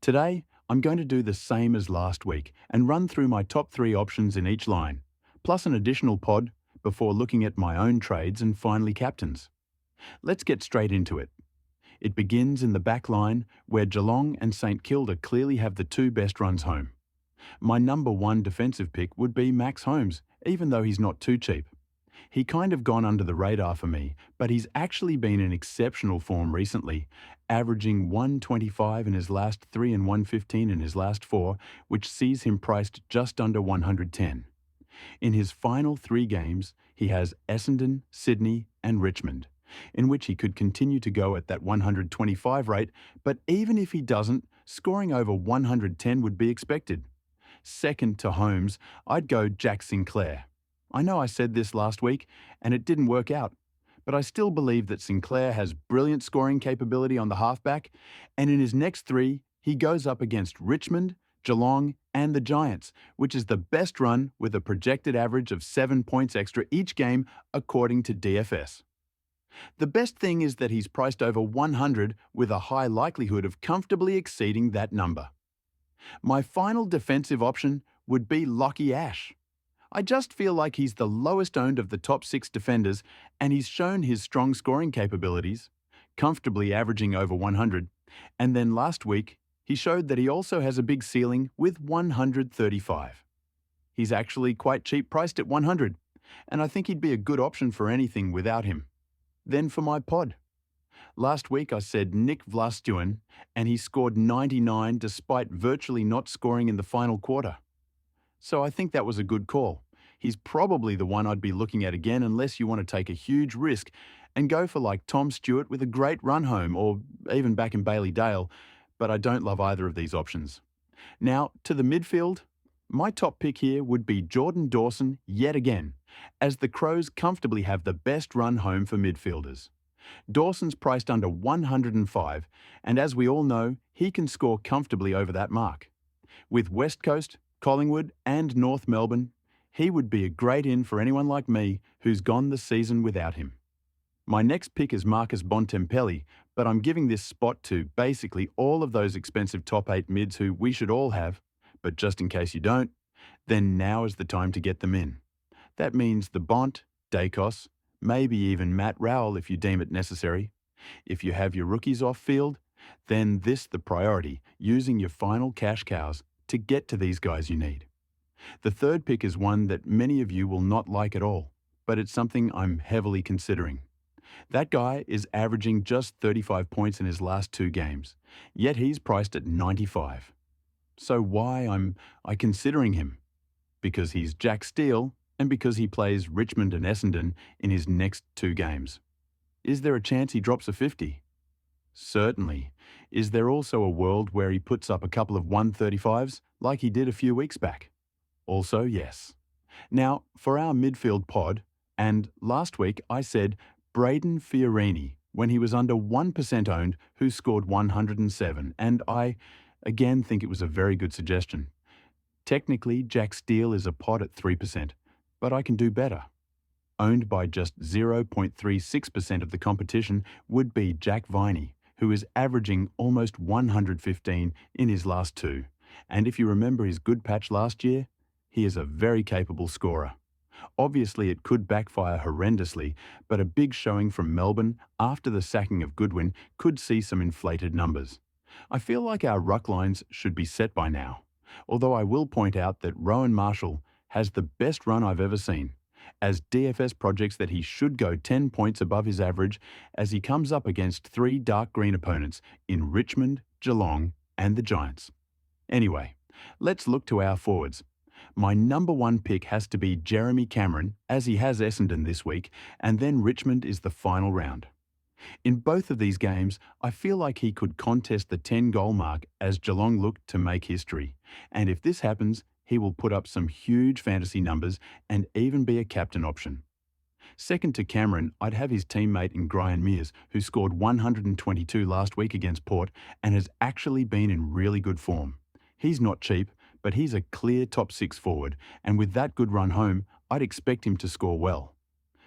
Today, I'm going to do the same as last week and run through my top 3 options in each line, plus an additional pod before looking at my own trades and finally captains. Let's get straight into it. It begins in the back line where Geelong and St Kilda clearly have the 2 best runs home. My number 1 defensive pick would be Max Holmes, even though he's not too cheap. He kind of gone under the radar for me, but he's actually been in exceptional form recently, averaging 125 in his last 3 and 115 in his last 4, which sees him priced just under 110. In his final 3 games, he has Essendon, Sydney and Richmond, in which he could continue to go at that 125 rate, but even if he doesn't, scoring over 110 would be expected. Second to Holmes, I'd go Jack Sinclair. I know I said this last week, and it didn't work out, but I still believe that Sinclair has brilliant scoring capability on the halfback, and in his next 3, he goes up against Richmond, Geelong, and the Giants, which is the best run with a projected average of 7 points extra each game, according to DFS. The best thing is that he's priced over 100 with a high likelihood of comfortably exceeding that number. My final defensive option would be Lachie Ash. I just feel like he's the lowest owned of the top 6 defenders, and he's shown his strong scoring capabilities, comfortably averaging over 100, and then last week, he showed that he also has a big ceiling with 135. He's actually quite cheap priced at 100, and I think he'd be a good option for anything without him. Then for my pod. Last week I said Nick Vlastuin, and he scored 99 despite virtually not scoring in the final quarter. So I think that was a good call. He's probably the one I'd be looking at again unless you want to take a huge risk and go for like Tom Stewart with a great run home or even back in Bailey Dale, but I don't love either of these options. Now, to the midfield, my top pick here would be Jordan Dawson yet again, as the Crows comfortably have the best run home for midfielders. Dawson's priced under 105, and as we all know, he can score comfortably over that mark. With West Coast, Collingwood and North Melbourne, he would be a great in for anyone like me who's gone the season without him. My next pick is Marcus Bontempelli, but I'm giving this spot to basically all of those expensive top 8 mids who we should all have, but just in case you don't, then now is the time to get them in. That means the Bont, Dacos, maybe even Matt Rowell if you deem it necessary. If you have your rookies off field, then this the priority, using your final cash cows to get to these guys you need. The third pick is one that many of you will not like at all, but it's something I'm heavily considering. That guy is averaging just 35 points in his last 2 games, yet he's priced at 95. So why am I considering him? Because he's Jack Steele and because he plays Richmond and Essendon in his next 2 games. Is there a chance he drops a 50? Certainly. Is there also a world where he puts up a couple of 135s like he did a few weeks back? Also, yes. Now, for our midfield pod, and last week I said Braden Fiorini when he was under 1% owned who scored 107, and I again think it was a very good suggestion. Technically, Jack Steele is a pod at 3%, but I can do better. Owned by just 0.36% of the competition would be Jack Viney, who is averaging almost 115 in his last 2. And if you remember his good patch last year, he is a very capable scorer. Obviously, it could backfire horrendously, but a big showing from Melbourne after the sacking of Goodwin could see some inflated numbers. I feel like our ruck lines should be set by now, although I will point out that Rowan Marshall has the best run I've ever seen, as DFS projects that he should go 10 points above his average as he comes up against 3 dark green opponents in Richmond, Geelong and the Giants. Anyway, let's look to our forwards. My number 1 pick has to be Jeremy Cameron, as he has Essendon this week, and then Richmond is the final round. In both of these games, I feel like he could contest the 10-goal mark as Geelong look to make history, and if this happens, he will put up some huge fantasy numbers and even be a captain option. Second to Cameron, I'd have his teammate in Brian Mears, who scored 122 last week against Port and has actually been in really good form. He's not cheap, but he's a clear top 6 forward, and with that good run home, I'd expect him to score well.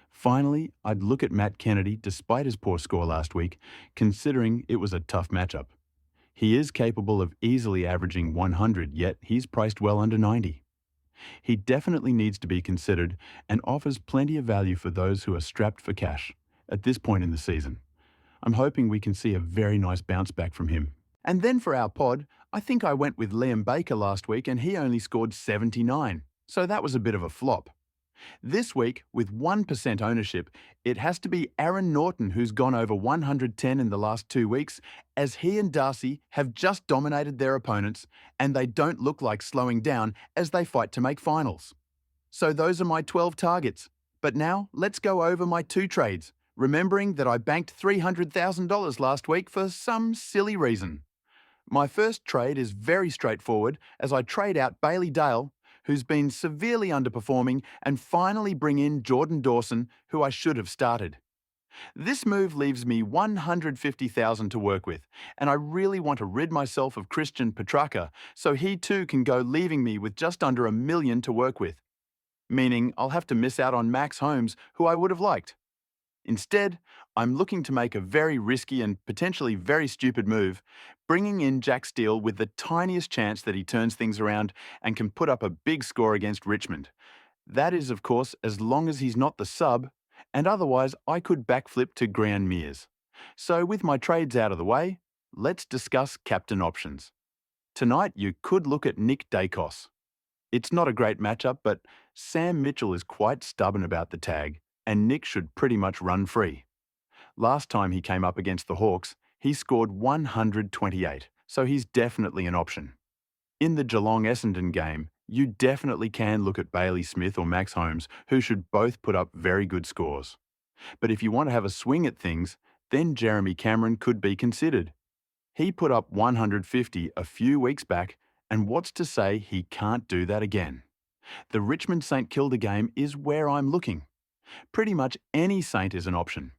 Finally, I'd look at Matt Kennedy despite his poor score last week, considering it was a tough matchup. He is capable of easily averaging 100, yet he's priced well under 90. He definitely needs to be considered and offers plenty of value for those who are strapped for cash at this point in the season. I'm hoping we can see a very nice bounce back from him. And then for our pod, I think I went with Liam Baker last week and he only scored 79, so that was a bit of a flop. This week, with 1% ownership, it has to be Aaron Norton who's gone over 110 in the last 2 weeks, as he and Darcy have just dominated their opponents and they don't look like slowing down as they fight to make finals. So those are my 12 targets. But now, let's go over my 2 trades, remembering that I banked $300,000 last week for some silly reason. My first trade is very straightforward as I trade out Bailey Dale, who's been severely underperforming, and finally bring in Jordan Dawson, who I should have started. This move leaves me $150,000 to work with, and I really want to rid myself of Christian Petracca so he too can go, leaving me with just under $1 million to work with. Meaning I'll have to miss out on Max Holmes, who I would have liked. Instead, I'm looking to make a very risky and potentially very stupid move, bringing in Jack Steele with the tiniest chance that he turns things around and can put up a big score against Richmond. That is, of course, as long as he's not the sub, and otherwise I could backflip to Grand Mears. So with my trades out of the way, let's discuss captain options. Tonight you could look at Nick Dacos. It's not a great matchup, but Sam Mitchell is quite stubborn about the tag, and Nick should pretty much run free. Last time he came up against the Hawks, he scored 128, so he's definitely an option. In the Geelong-Essendon game, you definitely can look at Bailey Smith or Max Holmes, who should both put up very good scores. But if you want to have a swing at things, then Jeremy Cameron could be considered. He put up 150 a few weeks back, and what's to say he can't do that again? The Richmond St Kilda game is where I'm looking. Pretty much any Saint is an option.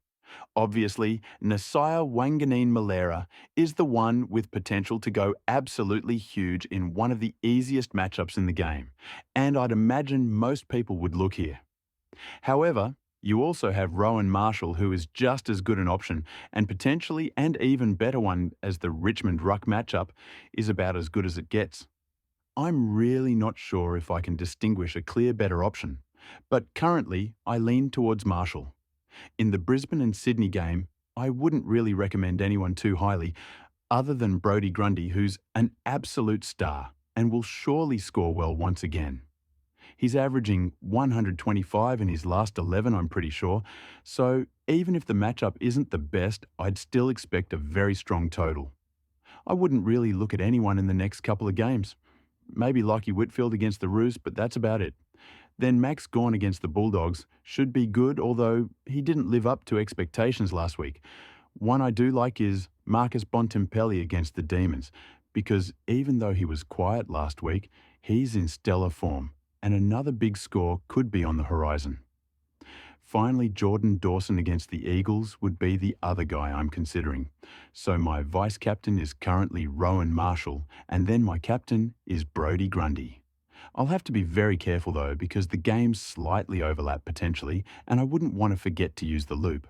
Obviously, Nasiah Wanganeen-Malera is the one with potential to go absolutely huge in one of the easiest matchups in the game, and I'd imagine most people would look here. However, you also have Rowan Marshall, who is just as good an option, and potentially an even better one, as the Richmond ruck matchup is about as good as it gets. I'm really not sure if I can distinguish a clear better option, but currently I lean towards Marshall. In the Brisbane and Sydney game, I wouldn't really recommend anyone too highly, other than Brodie Grundy, who's an absolute star and will surely score well once again. He's averaging 125 in his last 11, I'm pretty sure, so even if the matchup isn't the best, I'd still expect a very strong total. I wouldn't really look at anyone in the next couple of games. Maybe Lachie Whitfield against the Roos, but that's about it. Then Max Gawn against the Bulldogs should be good, although he didn't live up to expectations last week. One I do like is Marcus Bontempelli against the Demons, because even though he was quiet last week, he's in stellar form, and another big score could be on the horizon. Finally, Jordan Dawson against the Eagles would be the other guy I'm considering. So my vice-captain is currently Rowan Marshall, and then my captain is Brodie Grundy. I'll have to be very careful though, because the games slightly overlap potentially, and I wouldn't want to forget to use the loop.